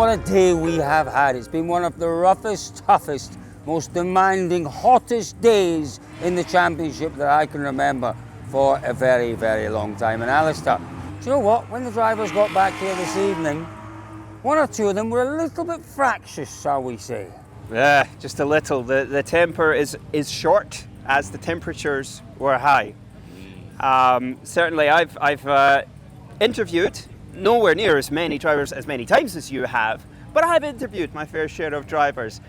what a day we have had. It's been one of the roughest, toughest, most demanding, hottest days in the championship that I can remember for a very, very long time. And Alistair, do you know what? When the drivers got back here this evening, one or two of them were a little bit fractious, shall we say. Yeah, just a little. The temper is short as the temperatures were high. Certainly, I've interviewed nowhere near as many drivers as many times as you have, but I have interviewed my fair share of drivers.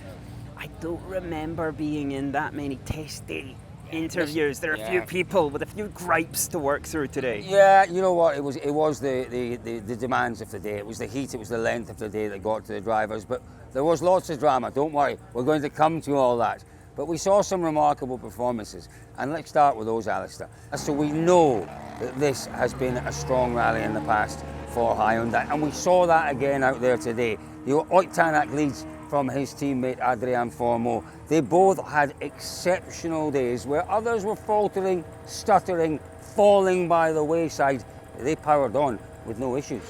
I don't remember being in that many test day interviews. There are a few people with a few gripes to work through today. Yeah, you know what? It was the demands of the day. It was the heat. It was the length of the day that got to the drivers. But there was lots of drama. Don't worry, we're going to come to all that. But we saw some remarkable performances, and let's start with those, Alistair. So we know that this has been a strong rally in the past for Hyundai, and we saw that again out there today. Tanak leads from his teammate Adrian Formeau. They both had exceptional days where others were faltering, stuttering, falling by the wayside. They powered on with no issues.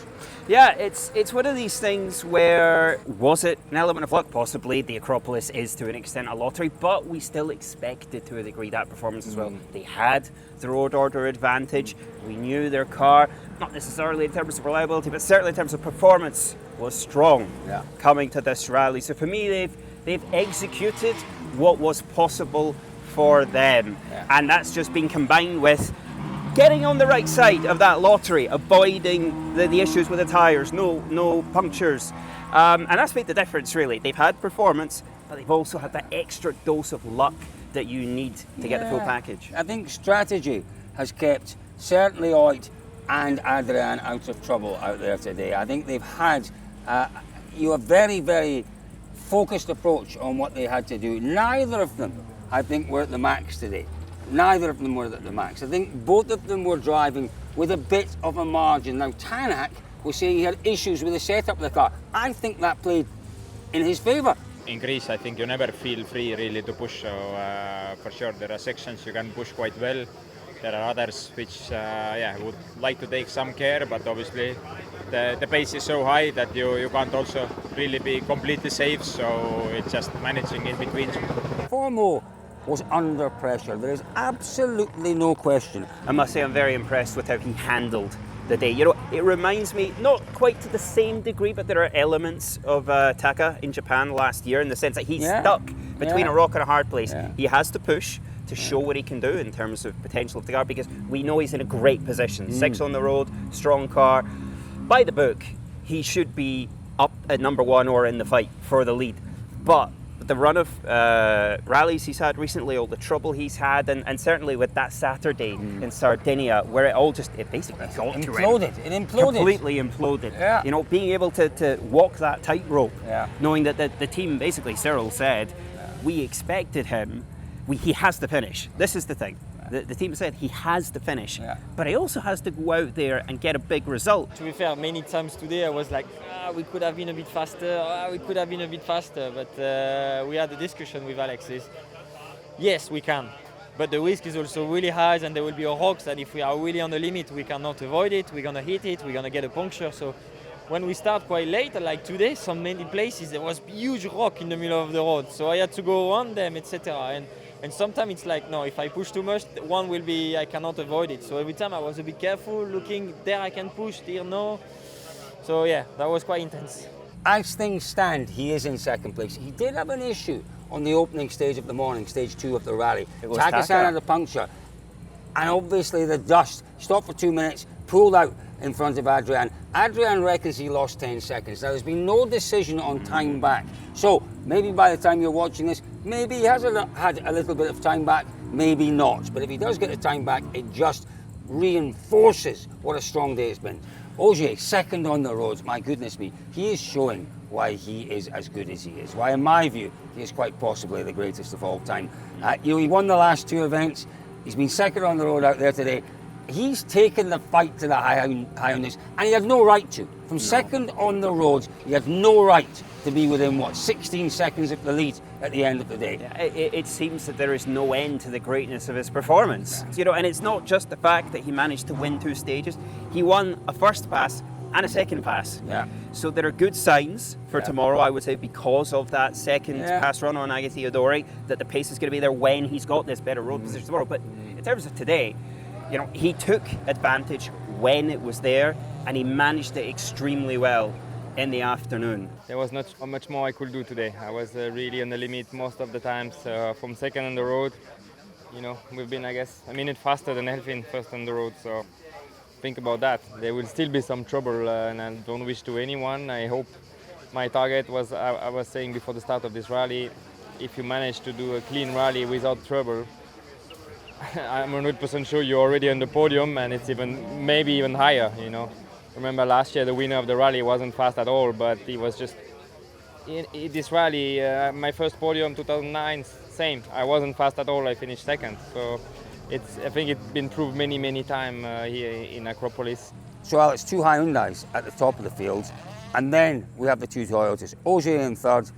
Yeah, it's one of these things where, was it an element of luck? Possibly. The Acropolis is to an extent a lottery, but we still expected to a degree that performance as well. They had the road order advantage. We knew their car, not necessarily in terms of reliability, but certainly in terms of performance, was strong coming to this rally. So for me, they've executed what was possible for them, and that's just been combined with getting on the right side of that lottery, avoiding the issues with the tyres, no punctures, and that's made the difference really. They've had performance, but they've also had that extra dose of luck that you need to get the full package. I think strategy has kept certainly Oit and Adrian out of trouble out there today. I think they've had a very, very focused approach on what they had to do. Neither of them, I think, were at the max today. Neither of them were at the max. I think both of them were driving with a bit of a margin. Now, Tanak was saying he had issues with the setup of the car. I think that played in his favour. In Greece, I think you never feel free really to push. So for sure, there are sections you can push quite well. There are others which, would like to take some care, but obviously the pace is so high that you can't also really be completely safe. So it's just managing in between. Formeau was under pressure. There is absolutely no question. I must say I'm very impressed with how he handled the day. You know, it reminds me, not quite to the same degree, but there are elements of Taka in Japan last year in the sense that he's stuck between a rock and a hard place. He has to push to show what he can do in terms of potential of the car, because we know he's in a great position. 6 on the road, strong car. By the book, he should be up at number 1 or in the fight for the lead. But the run of rallies he's had recently, all the trouble he's had, and certainly with that Saturday in Sardinia, where it basically got imploded. to him. It imploded. Completely imploded. Yeah. You know, being able to walk that tightrope, knowing that the team, basically Cyril said, we expected him, he has to finish. This is the thing. The team said he has to finish, but he also has to go out there and get a big result. To be fair, many times today I was like, we could have been a bit faster, but we had a discussion with Alex. Yes, we can, but the risk is also really high, and there will be rocks that if we are really on the limit, we cannot avoid it, we're going to hit it, we're going to get a puncture. So when we start quite late, like today, some many places, there was huge rock in the middle of the road, so I had to go around them, etc. And sometimes it's like, no, if I push too much, one will be, I cannot avoid it. So every time I was a bit careful, looking, there I can push, here no. So yeah, that was quite intense. As things stand, he is in second place. He did have an issue on the opening stage of the morning, stage 2 of the rally. Taka-san had a puncture, and obviously the dust. Stopped for 2 minutes, pulled out in front of Adrian. Adrian reckons he lost 10 seconds. Now, there's been no decision on time back. So maybe by the time you're watching this, maybe he has had a little bit of time back, maybe not. But if he does get the time back, it just reinforces what a strong day it's been. Ogier, second on the roads, my goodness me, he is showing why he is as good as he is. Why, in my view, he is quite possibly the greatest of all time. He won the last 2 events. He's been second on the road out there today. He's taken the fight to the Hyundais, and he had no right to. From second on the roads, he had no right to be within, 16 seconds of the lead at the end of the day. Yeah, it seems that there is no end to the greatness of his performance. You know, and it's not just the fact that he managed to win 2 stages. He won a first pass and a second pass. Yeah. So there are good signs for tomorrow, I would say, because of that second pass run on Aga Theodori, that the pace is going to be there when he's got this better road position tomorrow. But in terms of today, he took advantage when it was there, and he managed it extremely well in the afternoon. There was not much more I could do today. I was really on the limit most of the times. From second on the road, we've been, I guess, a minute faster than Elfyn first on the road. So think about that. There will still be some trouble, and I don't wish to anyone. I hope my target was, I was saying before the start of this rally, if you manage to do a clean rally without trouble, I'm 100% sure you're already on the podium, and it's maybe even higher. Remember last year the winner of the rally wasn't fast at all, but he was just in this rally. My first podium 2009, same. I wasn't fast at all. I finished second. So I think it's been proved many times here in Acropolis. So Alex, 2 Hyundais at the top of the field, and then we have the 2 Toyotas. Ogier in third.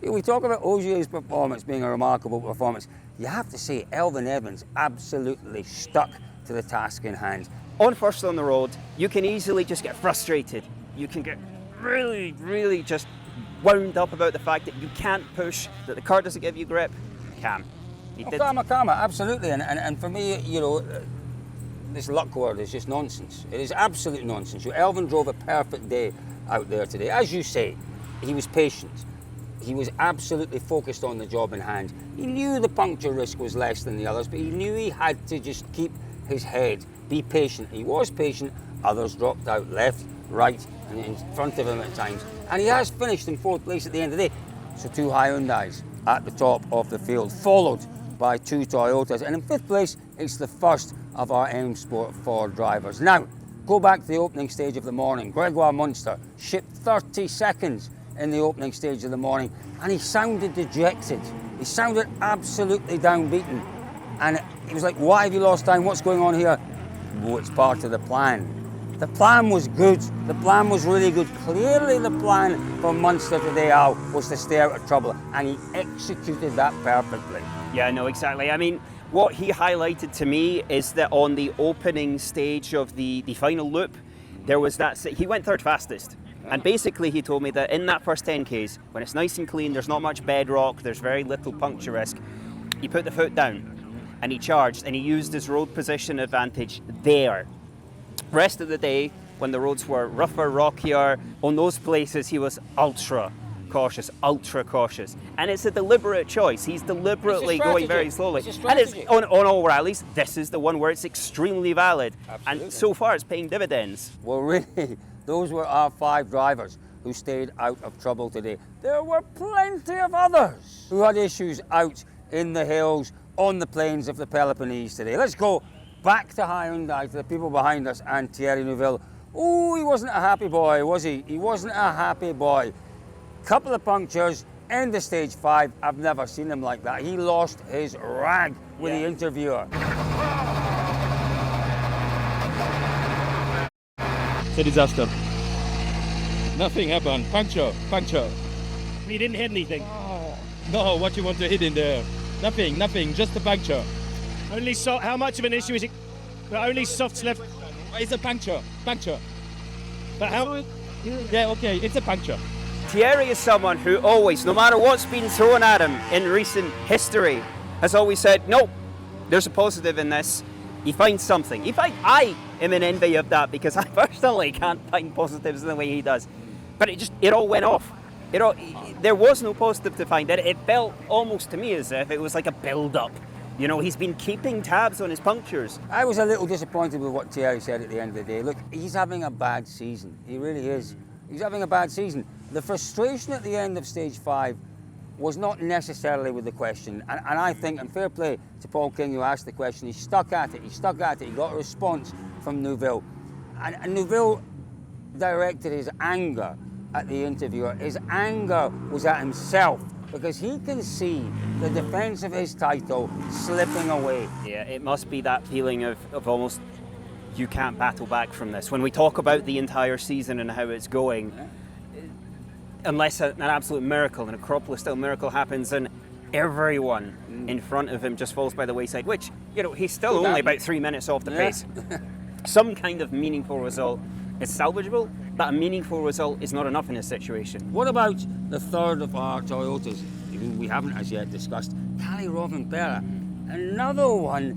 We talk about Ogier's performance being a remarkable performance. You have to say Elfyn Evans absolutely stuck to the task in hand. On first on the road, you can easily just get frustrated. You can get really just wound up about the fact that you can't push, that the car doesn't give you grip. Calm. Karma, absolutely. And for me, this luck word is just nonsense. It is absolute nonsense. Elfyn drove a perfect day out there today. As you say, he was patient. He was absolutely focused on the job in hand. He knew the puncture risk was less than the others, but he knew he had to just keep his head, be patient. He was patient. Others dropped out left, right, and in front of him at times. And he has finished in 4th place at the end of the day. So 2 Hyundais at the top of the field, followed by 2 Toyotas. And in 5th place, it's the first of our M Sport 4 drivers. Now, go back to the opening stage of the morning. Gregoire Munster shipped 30 seconds in the opening stage of the morning, and he sounded dejected. He sounded absolutely downbeaten. And he was like, why have you lost time? What's going on here? Oh, it's part of the plan. The plan was good. The plan was really good. Clearly the plan for Munster today, Al, was to stay out of trouble, and he executed that perfectly. Yeah, no, exactly. I mean, what he highlighted to me is that on the opening stage of the final loop, there was he went third fastest. And basically he told me that in that first 10Ks, when it's nice and clean, there's not much bedrock, there's very little puncture risk, he put the foot down and he charged and he used his road position advantage there. Rest of the day, when the roads were rougher, rockier, on those places he was ultra cautious. And it's a deliberate choice. He's deliberately going very slowly. And it's on all rallies, this is the one where it's extremely valid. Absolutely. And so far it's paying dividends. Well, really, those were our 5 drivers who stayed out of trouble today. There were plenty of others who had issues out in the hills, on the plains of the Peloponnese today. Let's go back to Hyundai, to the people behind us, and Thierry Neuville. Oh, he wasn't a happy boy, was he? He wasn't a happy boy. Couple of punctures, end of stage 5. I've never seen him like that. He lost his rag with the interviewer. It's a disaster. Nothing happened. Puncture. You didn't hit anything? Oh. No, what you want to hit in there? Nothing, just a puncture. Only how much of an issue is it? But only softs left. It's a puncture. But how? Yeah, okay, it's a puncture. Thierry is someone who always, no matter what's been thrown at him in recent history, has always said, no, there's a positive in this. He finds something. I am in envy of that because I personally can't find positives in the way he does. But it all went off. There was no positive to find. It felt almost to me as if it was like a build-up. He's been keeping tabs on his punctures. I was a little disappointed with what Thierry said at the end of the day. Look, he's having a bad season. He really is. He's having a bad season. The frustration at the end of stage 5 was not necessarily with the question. And I think, and fair play to Paul King who asked the question, he stuck at it. He got a response from Neuville. And Neuville directed his anger at the interviewer. His anger was at himself because he can see the defence of his title slipping away. Yeah, it must be that feeling of almost you can't battle back from this. When we talk about the entire season and how it's going, unless an absolute miracle, an Acropolis-style miracle happens and everyone in front of him just falls by the wayside, which, he's still only about 3 minutes off the pace. Some kind of meaningful result is salvageable, but a meaningful result is not enough in this situation. What about the third of our Toyotas, who we haven't as yet discussed, Kalle Rovanperä? Another one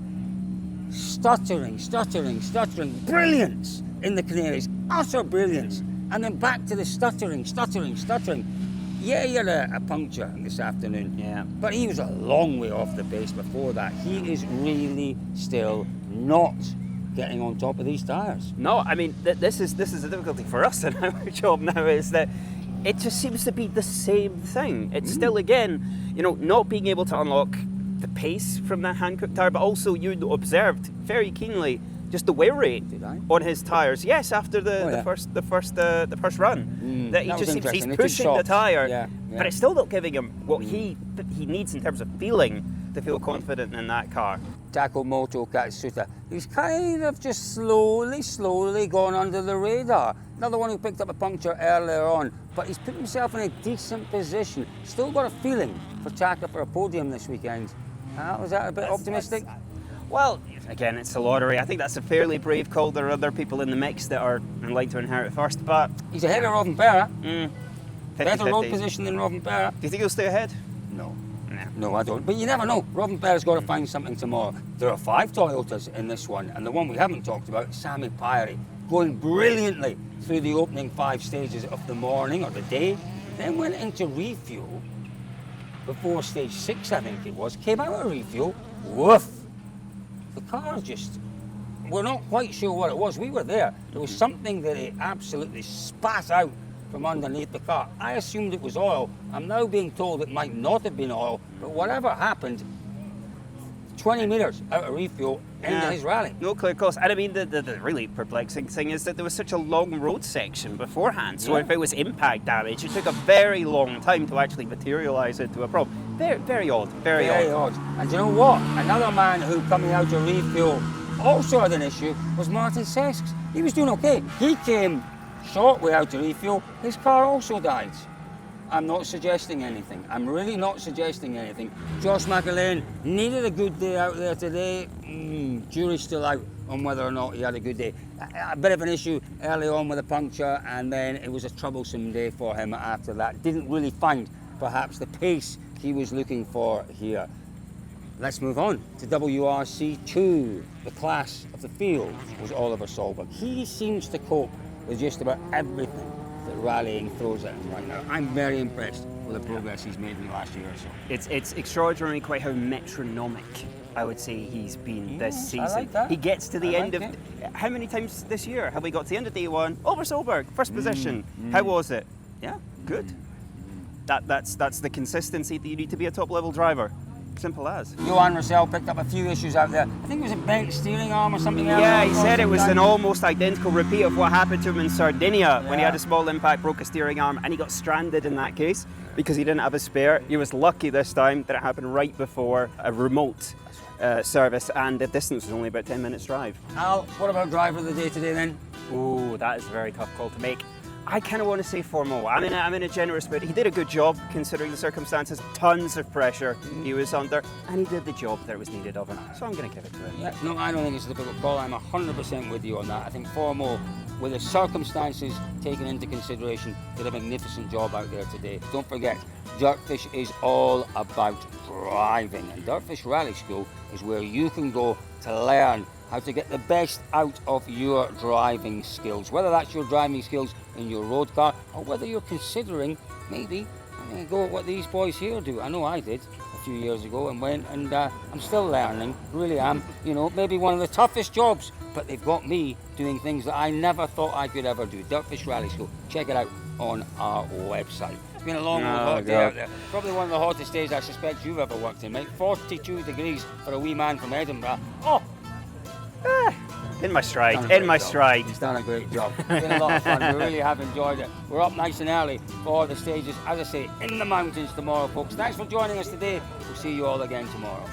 stuttering, brilliance in the Canaries, utter brilliance, and then back to the stuttering. Yeah, he had a puncture this afternoon, Yeah. but he was a long way off the pace before that. He is really still not getting on top of these tyres. No, I mean, this is the difficulty for us in our job now, is that it just seems to be the same thing. It's still, again, not being able to unlock the pace from that Hankook tyre, but also you observed very keenly just the wear rate Did I? on his tyres. Yes, after the yeah. first run, that he That was just seems he's interesting. They took pushing the shots. tyre, Yeah. but it's still not giving him what he needs in terms of feeling to feel confident in that car. Takamoto Katsuta. He's kind of just slowly gone under the radar. Another one who picked up a puncture earlier on, but he's put himself in a decent position. Still got a feeling for Taka for a podium this weekend. Was that a bit optimistic? Well, again, it's a lottery. I think that's a fairly brave call. There are other people in the mix that are in line to inherit first, but He's ahead of Rovanperä. 50-50. Better road position than Rovanperä. Do you think he'll stay ahead? No. No. No, I don't. But you never know. Rovanperää's got to find something tomorrow. There are 5 Toyotas in this one, and the one we haven't talked about, Sami Päiri, going brilliantly through the opening 5 stages of the morning or the day, then went into refuel before stage 6, I think it was, came out of refuel, woof! The car just, we're not quite sure what it was. We were there. There was something that it absolutely spat out from underneath the car. I assumed it was oil. I'm now being told it might not have been oil, but whatever happened, 20 metres out of refuel into his rally. No clear course. And I mean, the really perplexing thing is that there was such a long road section beforehand. So if it was impact damage, it took a very long time to actually materialise into a problem. Very, very odd. Very odd. And you know what? Another man who coming out of refuel also had an issue was Martin Sesks. He was doing okay. He came short way out to refuel. His car also died. I'm not suggesting anything. I'm really not suggesting anything. Josh McElhain needed a good day out there today. Jury's still out on whether or not he had a good day. A bit of an issue early on with a puncture, and then it was a troublesome day for him after that. Didn't really find perhaps the pace he was looking for here. Let's move on to WRC 2. The class of the field was Oliver Solberg. He seems to cope with just about everything that rallying throws at him right now. I'm very impressed with the progress he's made in the last year or so. It's extraordinary quite how metronomic I would say he's been this season. I like that. He gets to the I end like of... it. How many times this year have we got to the end of day one? Oliver Solberg, first position. How was it? Yeah, good. That's the consistency that you need to be a top level driver. Simple as. Johan Russell picked up a few issues out there. I think it was a bent steering arm or something else. Yeah, he said it was an almost identical repeat of what happened to him in Sardinia when he had a small impact, broke a steering arm, and he got stranded in that case because he didn't have a spare. He was lucky this time that it happened right before a remote service, and the distance was only about 10 minutes drive. Al, what about driver of the day today then? Oh, that is a very tough call to make. I kind of want to say Formo. I'm in a generous mood. He did a good job considering the circumstances. Tons of pressure he was under, and he did the job that was needed of him. So I'm going to give it to him. Yeah, no, I don't think it's a difficult call. I'm 100% with you on that. I think Formo, with the circumstances taken into consideration, did a magnificent job out there today. Don't forget, Dirtfish is all about driving, and Dirtfish Rally School is where you can go to learn how to get the best out of your driving skills, whether that's your driving skills in your road car or whether you're considering maybe go at what these boys here do. I know I did a few years ago and went, and I'm still learning, really am. You know, maybe one of the toughest jobs, but they've got me doing things that I never thought I could ever do. Dirtfish Rally School, check it out on our website. It's been a long hot day out there. Probably one of the hottest days I suspect you've ever worked in, mate. 42 degrees for a wee man from Edinburgh. Oh! In my stride. He's done a great job. It's been a lot of fun. We really have enjoyed it. We're up nice and early for the stages, as I say, in the mountains tomorrow, folks. Thanks for joining us today. We'll see you all again tomorrow.